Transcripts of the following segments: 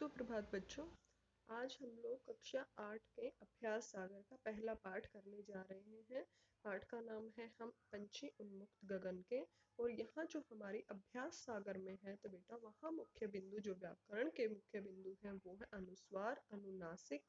सुप्रभात बच्चों। आज हम लोग कक्षा 8 के अभ्यास सागर का पहला पाठ करने जा रहे हैं। पाठ का नाम है हम पंछी उन्मुक्त गगन के। और यहाँ जो हमारी अभ्यास सागर में है तो बेटा वहाँ मुख्य बिंदु जो व्याकरण के मुख्य बिंदु हैं वो है अनुस्वार, अनुनासिक,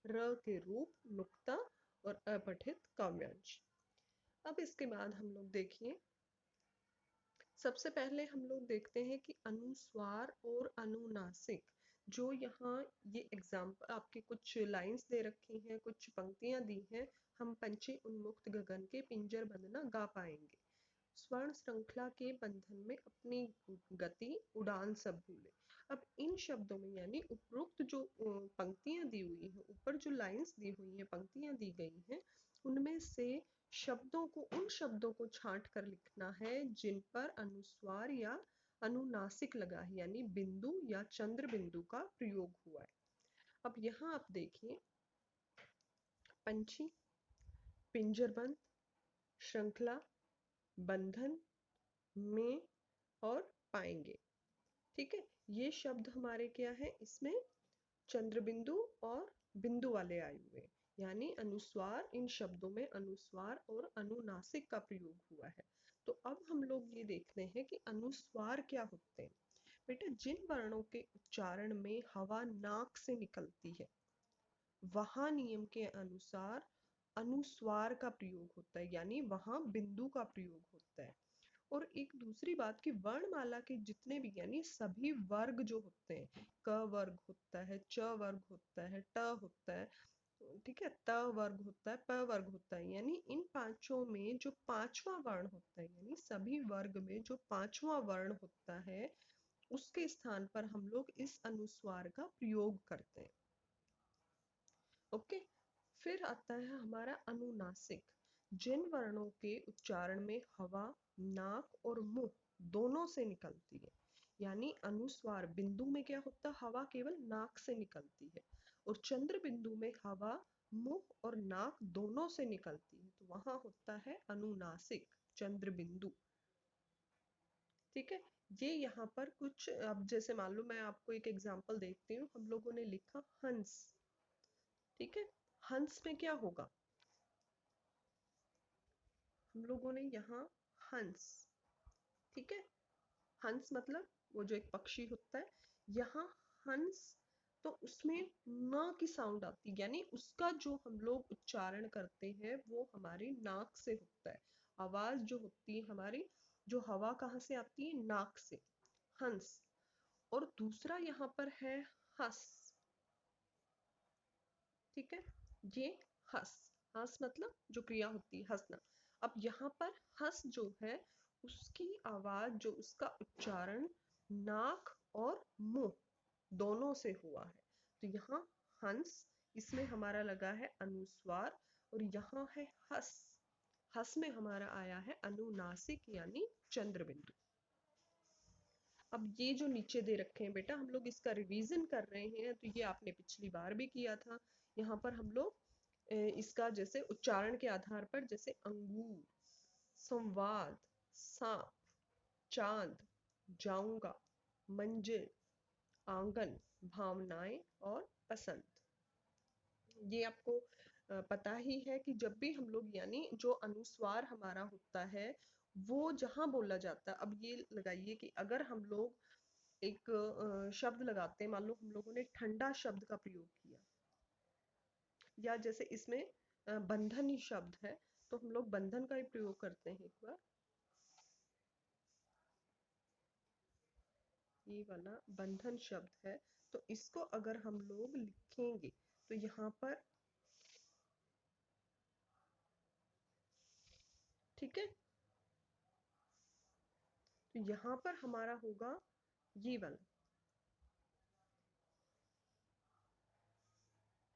र के रूप, नुक्ता और अपठित काव्यांश। अब इसके बाद हम लोग देखिए, सबसे पहले हम लोग देखते हैं कि अनुस्वार और अनुनासिक जो यहाँ ये एग्जाम्पल आपके कुछ लाइंस दे रखी हैं, कुछ पंक्तियां दी हैं। हम पंछी उन्मुक्त गगन के पिंजर बंद न गा पाएंगे, स्वर्ण श्रृंखला के बंधन में अपनी गति उड़ान सब भूले। अब इन शब्दों में यानी उपरोक्त जो पंक्तियां दी हुई हैं, ऊपर जो लाइंस दी हुई हैं, पंक्तियां दी गई हैं, उनमें से शब्दों को उन शब्दों को छांट कर लिखना है जिन पर अनुस्वार या अनुनासिक लगा है, यानी बिंदु या चंद्र बिंदु का प्रयोग हुआ है। अब यहाँ आप देखिए, पंछी, पिंजरबंद, श्रृंखला, बंधन, में और पाएंगे। ठीक है, ये शब्द हमारे क्या है, इसमें चंद्र बिंदु और बिंदु वाले आए हुए, यानी अनुस्वार, इन शब्दों में अनुस्वार और अनुनासिक का प्रयोग हुआ है। तो अब हम लोग ये देखते हैं कि अनुस्वार क्या होते हैं। बेटा, जिन वर्णों के उच्चारण में हवा नाक से निकलती है वहां नियम के अनुसार अनुस्वार का प्रयोग होता है, यानी वहां बिंदु का प्रयोग होता है। और एक दूसरी बात कि वर्णमाला के जितने भी यानी सभी वर्ग जो होते हैं, क वर्ग होता है, च वर्ग होता है, ट होता है, ठीक है, त वर्ग होता है, प वर्ग होता है, यानी इन पांचों में जो पांचवा वर्ण होता है, यानी सभी वर्ग में जो पांचवा वर्ण होता है उसके स्थान पर हम लोग इस अनुस्वार का प्रयोग करते हैं। ओके, फिर आता है हमारा अनुनासिक। जिन वर्णों के उच्चारण में हवा नाक और मुंह दोनों से निकलती है, यानी अनुस्वार बिंदु में क्या होता है, हवा केवल नाक से निकलती है, और चंद्र बिंदु में हवा मुंह और नाक दोनों से निकलती है, तो वहां होता है अनुनासिक, चंद्र बिंदु। ठीक है, ये यहाँ पर कुछ, अब जैसे मान लो मैं आपको एक एग्जांपल देखती हूँ। हम लोगों ने लिखा हंस, ठीक है, हंस में क्या होगा, हम लोगों ने यहाँ हंस, ठीक है, हंस मतलब वो जो एक पक्षी होता है, यहाँ हंस, तो उसमें न की साउंड आती है, यानी उसका जो हम लोग उच्चारण करते हैं वो हमारी नाक से होता है। आवाज जो होती है हमारी, जो हवा कहाँ से आती है, नाक से, हंस। और दूसरा यहाँ पर है हंस, ठीक है, ये हंस, हंस मतलब जो क्रिया होती है हंसना। अब यहाँ पर हंस जो है उसकी आवाज, जो उसका उच्चारण नाक और मुंह दोनों से हुआ है, तो यहाँ हंस, इसमें हमारा लगा है अनुस्वार, और यहाँ है हस, हस में हमारा आया है अनुनासिक यानी चंद्र बिंदु। अब ये जो नीचे दे रखे हैं बेटा, हम लोग इसका रिवीजन कर रहे हैं, तो ये आपने पिछली बार भी किया था। यहाँ पर हम लोग इसका जैसे उच्चारण के आधार पर, जैसे अंगूर, संवाद, सांप, चांद, जाऊंगा, मंजिल, आंगन, भावनाएं और पसंद, ये आपको पता ही है कि जब भी हम लोग यानी जो अनुस्वार हमारा होता है वो जहां बोला जाता है। अब ये लगाइए कि अगर हम लोग एक शब्द लगाते हैं, मान लो हम लोगों ने ठंडा शब्द का प्रयोग किया, या जैसे इसमें बंधन ही शब्द है, तो हम लोग बंधन का ही प्रयोग करते हैं। एक बार ये वाला बंधन शब्द है, तो इसको अगर हम लोग लिखेंगे तो यहाँ पर, ठीक है, तो यहाँ पर हमारा होगा ये वाला।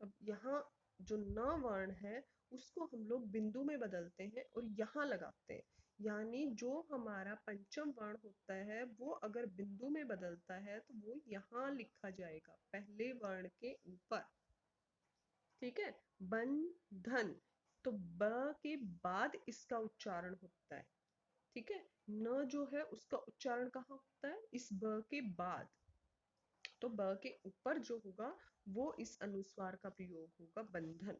अब यहाँ जो न वर्ण है उसको हम लोग बिंदु में बदलते हैं और यहाँ लगाते हैं, यानी जो हमारा पंचम वर्ण होता है वो अगर बिंदु में बदलता है तो वो यहाँ लिखा जाएगा पहले वर्ण के ऊपर। ठीक है, बंधन, तो ब के बाद इसका उच्चारण होता है। ठीक है, न जो है उसका उच्चारण कहाँ होता है, इस ब के बाद। तो ब के ऊपर जो होगा वो इस अनुस्वार का प्रयोग होगा, बंधन।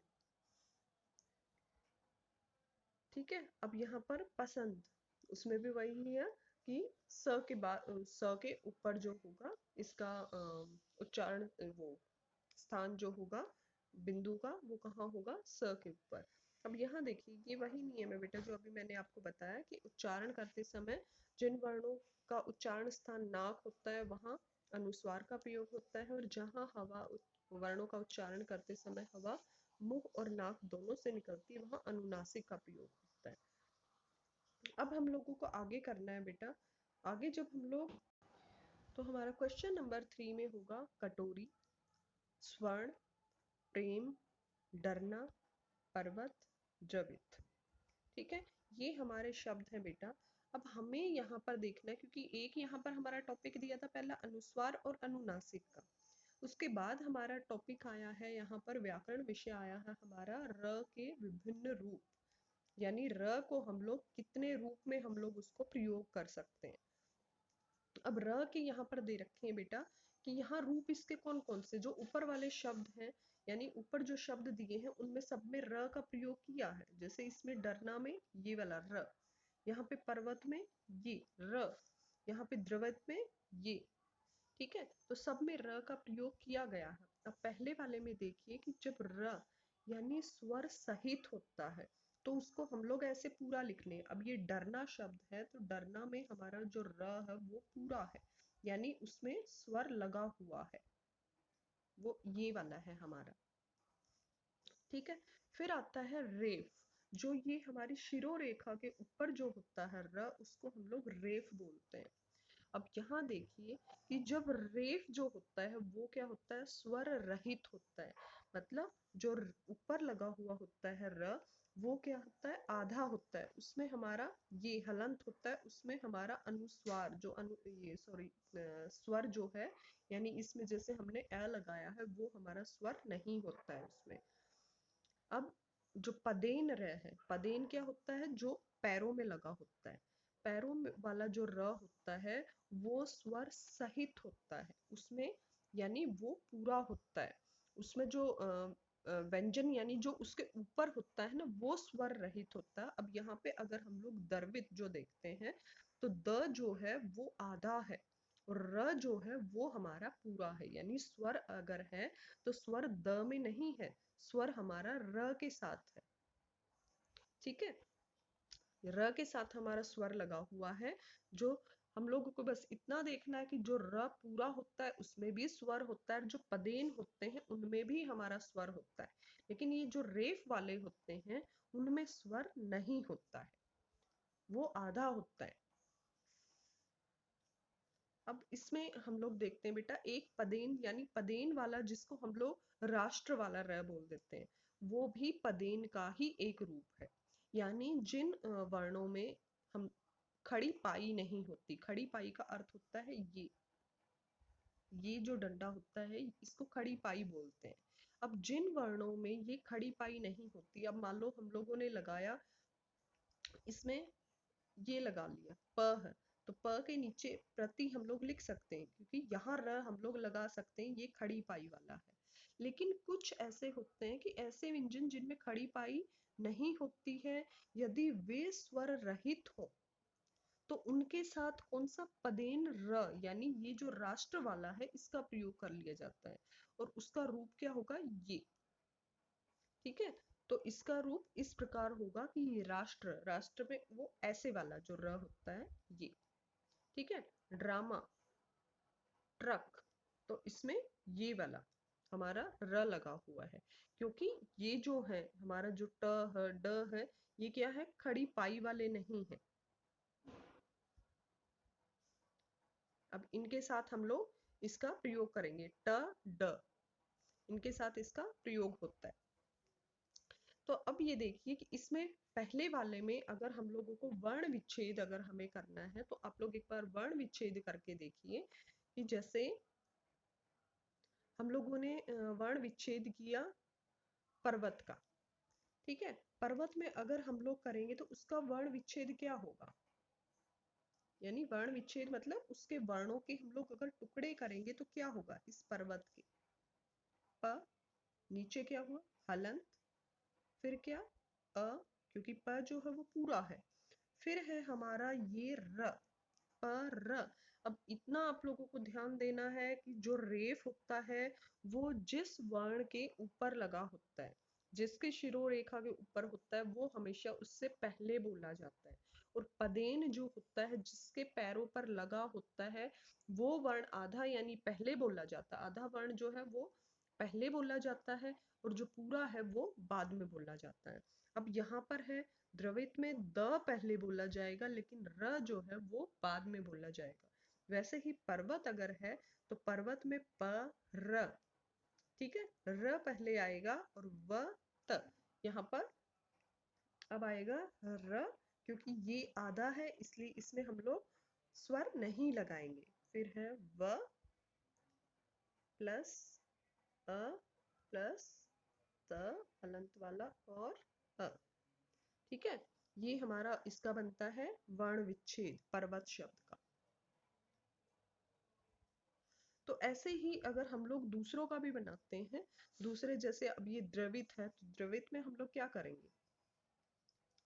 ठीक है। अब यहाँ पर पसंद, उसमें भी वही है कि स के बाद स के ऊपर जो होगा इसका उच्चारण, वो स्थान जो होगा बिंदु का वो कहाँ होगा, स के ऊपर। अब यहाँ देखिए ये वही नियम है बेटा जो अभी मैंने आपको बताया कि उच्चारण करते समय जिन वर्णों का उच्चारण स्थान नाक होता है वहां अनुस्वार का प्रयोग होता है, और जहाँ हवा वर्णों का उच्चारण करते समय हवा मुंह और नाक दोनों से निकलती है वहां अनुनासिक का प्रयोग होता है। अब हम लोगों को आगे करना है बेटा, आगे जब हम लोग, तो हमारा क्वेश्चन नंबर 3 में होगा कटोरी, स्वर्ण, प्रेम, डरना, पर्वत, जवित। ठीक है, ये हमारे शब्द हैं बेटा। अब हमें यहाँ पर देखना है क्योंकि एक यहाँ पर हमारा टॉपिक दिया था पहला अनुस्वार और अनुनासिक का, उसके बाद हमारा टॉपिक आया है यहाँ पर व्याकरण विषय आया है हमारा र के विभिन्न रूप, यानी र को हम लोग कितने रूप में हम लोग उसको प्रयोग कर सकते हैं। अब र के यहाँ पर दे रखे हैं बेटा कि यहाँ रूप इसके कौन कौन से, जो ऊपर वाले शब्द हैं यानी ऊपर जो शब्द दिए हैं उनमें सब में र का प्रयोग किया है। जैसे इसमें डरना में ये वाला र, यहाँ पे पर्वत में ये र, यहाँ पे द्रवत में ये। ठीक है, तो सब में र का प्रयोग किया गया है। अब पहले वाले में देखिए कि जब र यानी स्वर सहित होता है तो उसको हम लोग ऐसे पूरा लिख लें। अब ये डरना शब्द है तो डरना में हमारा जो र है वो पूरा है, यानी उसमें स्वर लगा हुआ है, वो ये वाला है हमारा। ठीक है, फिर आता है रेफ, जो ये हमारी शिरोरेखा के ऊपर जो होता है र, उसको हम लोग रेफ बोलते हैं। अब यहाँ देखिए कि जब रेफ जो होता है वो क्या होता है, स्वर रहित होता है। मतलब जो ऊपर लगा हुआ होता है र, वो क्या होता है, आधा होता है, उसमें हमारा ये हलंत होता है, उसमें हमारा अनुस्वार जो ये सॉरी स्वर जो है, यानी इसमें जैसे हमने ए लगाया है वो हमारा स्वर नहीं होता है उसमें। अब जो पदेन र है, पदेन क्या होता है, जो पैरों में लगा होता है, पैरों में वाला जो र होता है वो स्वर सहित होता है उसमें, यानी वो पूरा होता है। उसमें जो व्यंजन यानी जो उसके ऊपर होता है ना वो स्वर रहित होता है। अब यहाँ पे अगर हम लोग दर्वित जो देखते हैं तो द जो है वो आधा है और र जो है वो हमारा पूरा है, यानी स्वर अगर है तो स्वर द में नहीं है, स्वर हमारा र के साथ है। ठीक है, र के साथ हमारा स्वर लगा हुआ है। जो हम लोगों को बस इतना देखना है कि जो र पूरा होता है उसमें भी स्वर होता है, जो पदेन होते हैं उनमें भी हमारा स्वर होता है, लेकिन ये जो रेफ वाले होते हैं उनमें स्वर नहीं होता है, वो आधा होता है। अब इसमें हम लोग देखते हैं बेटा एक पदेन, यानी पदेन वाला जिसको हम लोग राष्ट्र वाला र बोल देते हैं, वो भी पदेन का ही एक रूप है। यानी जिन वर्णों में हम खड़ी पाई नहीं होती, खड़ी पाई का अर्थ होता है ये जो डंडा होता है इसको खड़ी पाई बोलते हैं। अब जिन वर्णों में ये खड़ी पाई नहीं होती, अब मान लो हम लोगों ने लगाया इसमें, ये लगा लिया प है, तो प के नीचे प्रति हम लोग लिख सकते हैं क्योंकि यहाँ र हम लोग लगा सकते हैं, ये खड़ी पाई वाला है। लेकिन कुछ ऐसे होते हैं कि ऐसे व्यंजन जिनमें खड़ी पाई नहीं होती है, यदि वे स्वर रहित हो तो उनके साथ कौन सा पदेन र, यानी ये जो राष्ट्र वाला है इसका प्रयोग कर लिया जाता है, और उसका रूप क्या होगा, ये। ठीक है, तो इसका रूप इस प्रकार होगा कि ये राष्ट्र, राष्ट्र में वो ऐसे वाला जो र होता है ये। ठीक है, ड्रामा, ट्रक, तो इसमें ये वाला हमारा र लगा हुआ है, क्योंकि ये जो है हमारा जो ट है ड है ये क्या है, खड़ी पाई वाले नहीं है। अब इनके साथ हम लोग इसका प्रयोग करेंगे, ट ड, इनके साथ इसका प्रयोग होता है। तो अब ये देखिए कि इसमें पहले वाले में अगर हम लोगों को वर्ण विच्छेद अगर हमें करना है तो आप लोग एक बार वर्ण विच्छेद करके देखिए कि जैसे हम लोगों ने वर्ण विच्छेद किया पर्वत का। ठीक है, पर्वत में अगर हम लोग करेंगे तो उसका वर्ण विच्छेद क्या होगा, यानी वर्ण विच्छेद मतलब उसके वर्णों के हम लोग अगर टुकड़े करेंगे तो क्या होगा, इस पर्वत के प, नीचे क्या हुआ हलंत, फिर क्या अ, क्योंकि प जो है वो पूरा है, फिर है हमारा ये र, पर। अब इतना आप लोगों को ध्यान देना है कि जो रेफ होता है वो जिस वर्ण के ऊपर लगा होता है, जिसके शिरोरेखा के ऊपर होता है, वो हमेशा उससे पहले बोला जाता है। और पदेन जो होता है जिसके पैरों पर लगा होता है, वो वर्ण आधा यानी पहले बोला जाता है, आधा वर्ण जो है वो पहले बोला जाता है और जो पूरा है वो बाद में बोला जाता है। अब यहाँ पर है द्रवित में द पहले बोला जाएगा लेकिन र जो है वो बाद में बोला जाएगा। वैसे ही पर्वत अगर है तो पर्वत में प र, ठीक है, र पहले आएगा और व त, यहाँ पर अब आएगा र, क्योंकि ये आधा है इसलिए इसमें हम लोग स्वर नहीं लगाएंगे। फिर है व प्लस अ प्लस त हलंत वाला और अ, ठीक है। ये हमारा इसका बनता है वर्ण विच्छेद पर्वत शब्द का। तो ऐसे ही अगर हम लोग दूसरों का भी बनाते हैं, दूसरे जैसे अब ये द्रवित है तो द्रवित में हम लोग क्या करेंगे,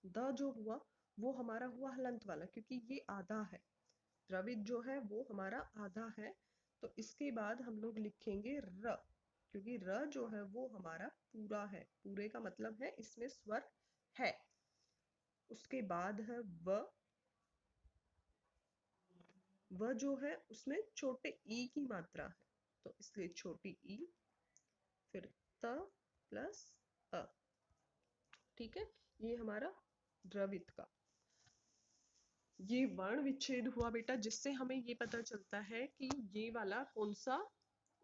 द जो हुआ वो हमारा हुआ हलंत वाला क्योंकि ये आधा है, द्रवित जो है वो हमारा आधा है। तो इसके बाद हम लोग लिखेंगे र, क्योंकि र जो है वो हमारा पूरा है, पूरे का मतलब है इसमें स्वर है। उसके बाद है व जो है उसमें छोटे ई की मात्रा है तो इसलिए छोटी ई, फिर त प्लस अ, ठीक है। ये हमारा द्रवित का ये वर्ण विच्छेद हुआ बेटा, जिससे हमें ये पता चलता है कि ये वाला कौन सा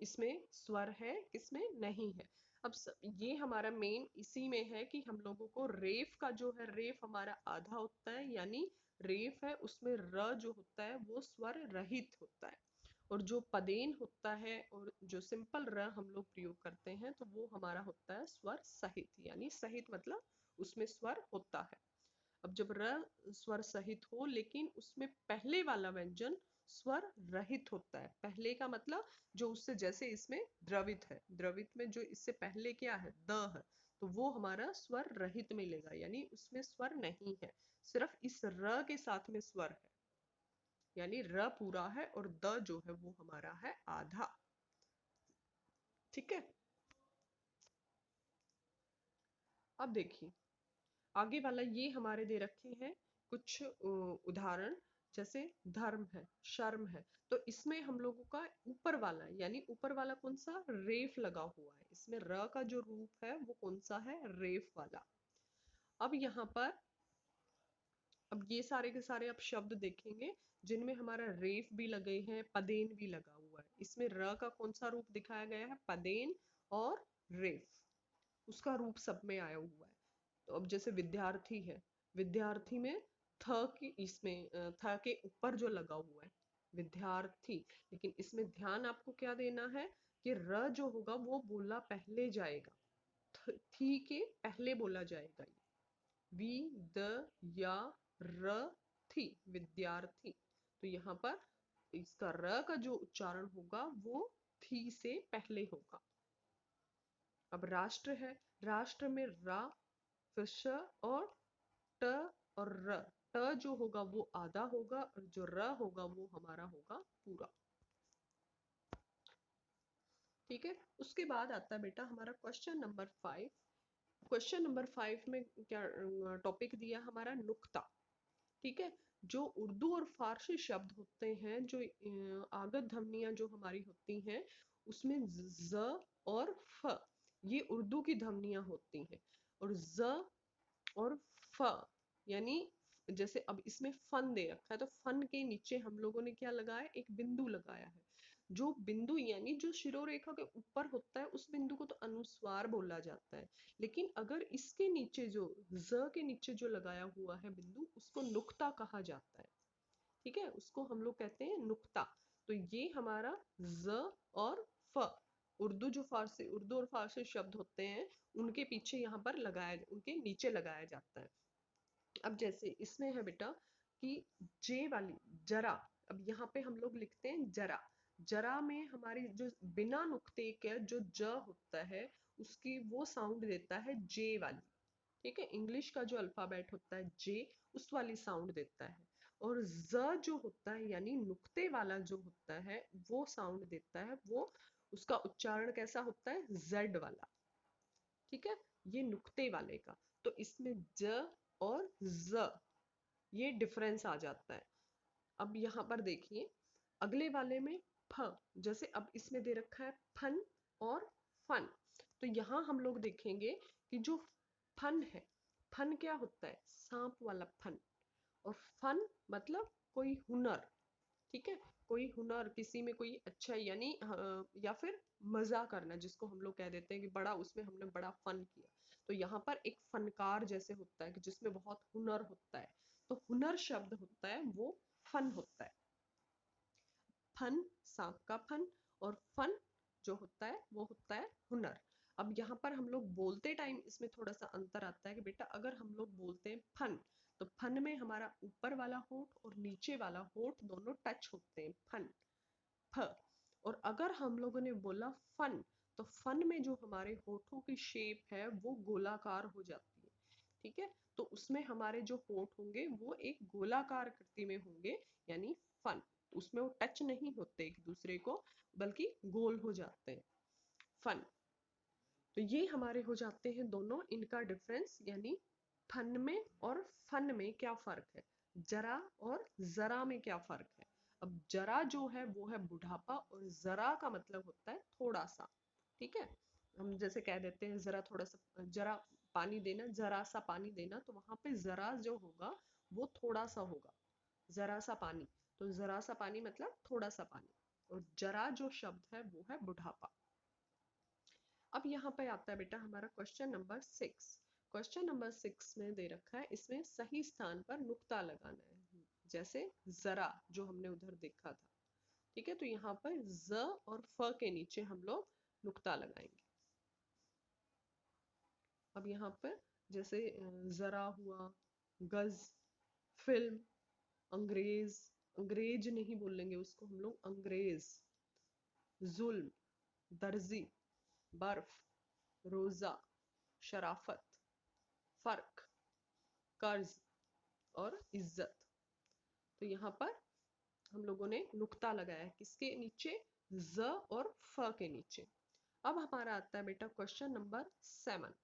इसमें स्वर है किसमें नहीं है। अब ये हमारा मेन इसी में है कि हम लोगों को रेफ का जो है, रेफ हमारा आधा होता है यानी रेफ है उसमें र जो होता है वो स्वर रहित होता है, और जो पदेन होता है और जो सिंपल र हम लोग प्रयोग करते हैं तो वो हमारा होता है स्वर सहित, यानी सहित मतलब उसमें स्वर होता है। अब जब र स्वर सहित हो लेकिन उसमें पहले वाला व्यंजन स्वर रहित होता है, पहले का मतलब जो उससे, जैसे इसमें द्रवित है, द्रवित में जो इससे पहले क्या है द है, तो वो हमारा स्वर रहित मिलेगा यानी उसमें स्वर नहीं है, सिर्फ इस र के साथ में स्वर है, यानी र पूरा है और द जो है वो हमारा है आधा, ठीक है। अब देखिए आगे वाला ये हमारे दे रखे हैं कुछ उदाहरण, जैसे धर्म है, शर्म है, तो इसमें हम लोगों का ऊपर वाला यानी ऊपर वाला कौन सा रेफ लगा हुआ है, इसमें र का जो रूप है वो कौन सा है रेफ वाला। अब यहाँ पर अब ये सारे के सारे आप शब्द देखेंगे जिनमें हमारा रेफ भी लगे हैं, पदेन भी लगा हुआ है, इसमें र का कौन सा रूप दिखाया गया है, पदेन और रेफ, उसका रूप सब में आया हुआ है। तो अब जैसे विद्यार्थी है, विद्यार्थी में थ की इसमें थ के ऊपर जो लगा हुआ है विद्यार्थी, लेकिन इसमें ध्यान आपको क्या देना है कि र जो होगा वो बोला पहले जाएगा, थी के पहले बोला जाएगा, वि द या र थी विद्यार्थी, तो यहाँ पर इसका र का जो उच्चारण होगा वो थी से पहले होगा। अब राष्ट्र है, राष्ट्र में रा फिर श और ट और र, ट जो होगा वो आधा होगा और जो र होगा वो हमारा होगा पूरा, ठीक है। उसके बाद आता है बेटा हमारा क्वेश्चन नंबर 5। क्वेश्चन नंबर 5 में क्या टॉपिक दिया हमारा नुक्ता, ठीक है। जो उर्दू और फारसी शब्द होते हैं, जो आगत ध्वनियां जो हमारी होती हैं उसमें ज और फ, ये उर्दू की ध्वनियां होती हैं, और ज और फ यानी जैसे अब इसमें फन दे रखा है तो फन के नीचे हम लोगों ने क्या लगाया, एक बिंदु लगाया है, जो बिंदु यानी जो शिरोरेखा के ऊपर होता है उस बिंदु को तो अनुस्वार बोला जाता है, लेकिन अगर इसके नीचे जो ज के नीचे जो लगाया हुआ है बिंदु उसको नुक्ता कहा जाता है, ठीक है, उसको हम लोग कहते हैं नुक्ता। तो ये हमारा ज और फ, उर्दू और फारसी शब्द होते हैं उनके पीछे यहाँ पर लगाया, उनके नीचे लगाया जाता है। अब जैसे इसमें है बेटा कि जे वाली जरा, अब यहाँ पे हम लोग लिखते हैं जरा, जरा में हमारी जो बिना नुक्ते के जो ज होता है उसकी वो साउंड देता है जे वाली, ठीक है। इंग्लिश का जो अल्फाबेट होता है जे, उस वाली साउंड देता है। और ज जो होता है यानी नुक्ते वाला जो होता है वो साउंड देता है, वो उसका उच्चारण कैसा होता है, जेड वाला, ठीक है। ये नुक्ते वाले का, तो इसमें ज और ज ये डिफरेंस आ जाता है। अब यहाँ पर देखिए अगले वाले में फ, जैसे अब इसमें दे रखा है फन और फन, तो यहाँ हम लोग देखेंगे कि जो फन है, फन क्या होता है, सांप वाला फन, और फन मतलब कोई हुनर, ठीक है। कोई हुनर, किसी में कोई अच्छा यानी या फिर मजा करना, जिसको हम लोग कह देते हैं कि बड़ा उसमें हमने बड़ा फन किया। तो यहाँ पर एक फनकार जैसे होता है कि जिसमें बहुत हुनर होता है, तो हुनर शब्द होता है वो फन होता है। फन सांप का फन, और फन जो होता है वो होता है हुनर। अब यहाँ पर हम लोग बोलते टाइम इसमें थोड़ा सा अंतर आता है कि बेटा अगर हम लोग बोलते हैं फन, तो फन में हमारा ऊपर वाला होंठ और नीचे वाला होंठ दोनों टच होते हैं, फन, फ। और अगर हम लोगों ने बोला फन, तो फन में जो हमारे होठों की शेप है वो गोलाकार हो जाती है, ठीक है। तो उसमें हमारे जो होठ होंगे वो एक गोलाकार आकृति में होंगे, यानी फन, उसमें वो टच नहीं होते एक दूसरे को, बल्कि गोल हो जाते हैं, फन। तो ये हमारे हो जाते हैं दोनों, इनका डिफरेंस, यानी फन में और फन में क्या फर्क है, जरा और जरा में क्या फर्क है। अब जरा जो है वो है बुढ़ापा, और जरा का मतलब होता है थोड़ा सा, ठीक है। हम जैसे कह देते हैं जरा थोड़ा सा, जरा पानी देना, जरा सा पानी देना, तो वहां पे जरा जो होगा वो थोड़ा सा होगा, जरा सा पानी, तो जरा सा पानी मतलब थोड़ा सा पानी। और जरा जो शब्द है वो है बुढ़ापा। अब यहाँ पे आता है बेटा हमारा क्वेश्चन नंबर 6। क्वेश्चन नंबर 6 में दे रखा है, इसमें सही स्थान पर नुक्ता लगाना है, जैसे जरा जो हमने उधर देखा था, ठीक है। तो यहाँ पर ज और फ के नीचे हम लोग नुक्ता लगाएंगे। अब यहाँ पर जैसे जरा हुआ, गज, फिल्म, अंग्रेज, अंग्रेज नहीं बोलेंगे उसको हम लोग, अंग्रेज, जुल्म, दर्जी, बर्फ, रोजा, शराफत, फर्क, कर्ज और इज्जत। तो यहाँ पर हम लोगों ने नुक्ता लगाया है, किसके नीचे, ज और फ के नीचे। अब हमारा आता है बेटा क्वेश्चन नंबर 7।